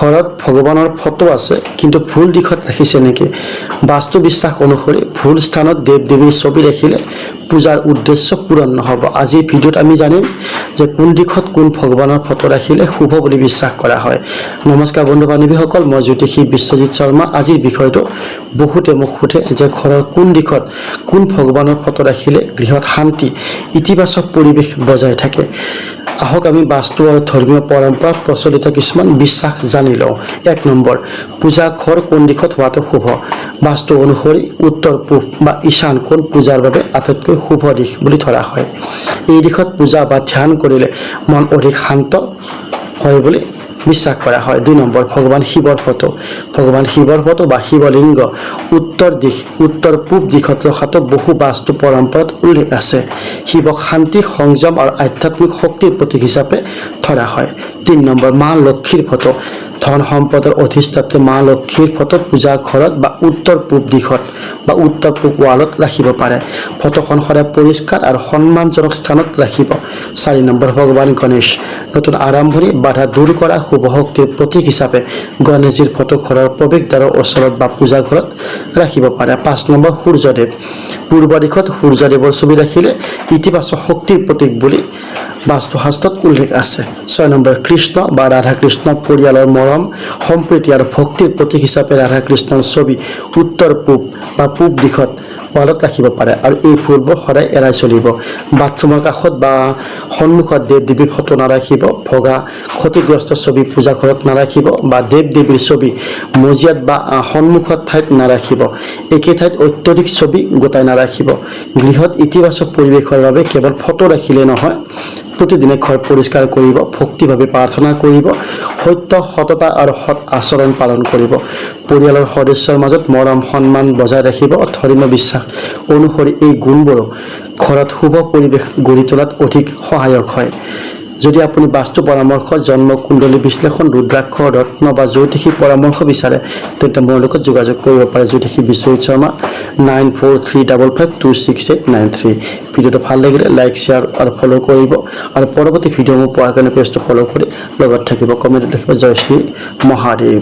ঘৰত ভগৱানৰ ফটো আছে কিন্তু ভুল দিশত ৰাখিছে নেকি? বাস্তু বিশ্বাস অনুসৰি ভুল স্থানত দেৱ দেৱীৰ ছবি ৰাখিলে পূজাৰ উদ্দেশ্য পূৰণ নহ'ব। আজিৰ ভিডিঅ'ত আমি জানিম যে কোন দিশত কোন ভগৱানৰ ফটো ৰাখিলে শুভ বুলি বিশ্বাস কৰা হয়। নমস্কাৰ বন্ধু বান্ধৱীসকল, মই জ্যোতিষী বিশ্বজিৎ শৰ্মা। আজিৰ বিষয়টো বহুতে মোক সোধে যে ঘৰৰ কোন দিশত কোন ভগৱানৰ ফটো ৰাখিলে গৃহত শান্তি ইতিবাচক পৰিৱেশ বজাই থাকে। আহক আমি বাস্তু আৰু ধৰ্মীয় পৰম্পৰাত প্ৰচলিত কিছুমান বিশ্বাস জানি লওঁ। 1 নম্বৰ, পূজা ঘৰ কোন দিশত হোৱাটো শুভ? বাস্তু অনুসৰি উত্তৰ পূব বা ঈশান কোণ পূজাৰ বাবে আটাইতকৈ শুভ দিশ বুলি ধৰা হয়। এই দিশত পূজা বা ধ্যান কৰিলে মন অধিক শান্ত হয় বুলি বিশ্বাস কৰা হয়। 2 নম্বৰ, ভগৱান শিৱৰ ফটো। ভগৱান শিৱৰ ফটো বা শিৱলিংগ উত্তৰ দিশ উত্তৰ পূব দিশত ৰখাটো বহু বাস্তু পৰম্পৰাত উল্লেখ আছে। শিৱক শান্তি, সংযম আৰু আধ্যাত্মিক শক্তিৰ প্ৰতীক হিচাপে ধৰা হয়। 3 নম্বৰ, মা লক্ষ্মীৰ ফটো। ধন সম্পদৰ অধিষ্ঠাত্ৰী মা লক্ষ্মীৰ ফটো পূজা ঘৰত বা উত্তৰ পূব দিশত বা উত্তৰ পূব ৱালত ৰাখিব পাৰে। ফটোখন সদায় পৰিষ্কাৰ আৰু সন্মানজনক স্থানত ৰাখিব। 4 নম্বৰ, ভগৱান গণেশ। নতুন আৰম্ভণি বাধা দূৰ কৰা শুভ শক্তিৰ প্ৰতীক হিচাপে গণেশজীৰ ফটো ঘৰৰ প্ৰৱেশদ্বাৰৰ ওচৰত বা পূজা ঘৰত ৰাখিব পাৰে। 5 নম্বৰ, সূৰ্যদেৱ। পূৰ্ব দিশত সূৰ্যদেৱৰ ছবি ৰাখিলে ইতিবাচক শক্তিৰ প্ৰতীক বুলি বাস্তুশাস্ত্ৰত উল্লেখ আছে। 6 নম্বৰ, কৃষ্ণ বা ৰাধা কৃষ্ণ। পৰিয়ালৰ মৰম, সম্প্ৰীতি আৰু ভক্তিৰ প্ৰতীক হিচাপে ৰাধা কৃষ্ণৰ ছবি উত্তৰ পূব বা পূব দিশত ৱালত ৰাখিব পাৰে আৰু এই ফুলবোৰ সদায় এৰাই চলিব। বাথৰুমৰ কাষত বা সন্মুখত দেৱ দেৱীৰ ফটো নাৰাখিব। ভগা ক্ষতিগ্ৰস্ত ছবি পূজা ঘৰত নাৰাখিব বা দেৱ দেৱীৰ ছবি মজিয়াত বা সন্মুখত ঠাইত নাৰাখিব। একে ঠাইত অত্যধিক ছবি গোটাই নাৰাখিব। গৃহত ইতিবাচক পৰিৱেশৰ বাবে কেৱল ফটো ৰাখিলে নহয়, প্ৰতিদিনে ঘৰ পৰিষ্কাৰ কৰিব, ভক্তিভাৱে প্ৰাৰ্থনা কৰিব, সত্য, সততা আৰু সৎ আচৰণ পালন কৰিব। পৰিয়ালৰ সদস্যৰ মাজত মৰম সন্মান বজাই ৰাখিব। ধৰ্মীয় বিশ্বাস অনুসৰি এই গুণবোৰো ঘৰত শুভ পৰিৱেশ গঢ়ি তোলাত অধিক সহায়ক হয়। যদি আপুনি বাস্তু পৰামৰ্শ, জন্ম কুণ্ডলী বিশ্লেষণ, ৰুদ্ৰাক্ষ, ৰত্ন বা জ্যোতিষী পৰামৰ্শ বিচাৰে তেন্তে মোৰ লগত যোগাযোগ কৰিব পাৰে। জ্যোতিষী বিশ্বজিৎ শৰ্মা 9435526893। ভিডিঅ'টো ভাল লাগিলে লাইক, শ্বেয়াৰ আৰু ফ'ল' কৰিব আৰু পৰৱৰ্তী ভিডিঅ' মোৰ পোৱাৰ কাৰণে পেজটো ফ'ল' কৰি লগত থাকিব। কমেণ্টত লিখিব জয় শ্ৰী মহাদেৱ।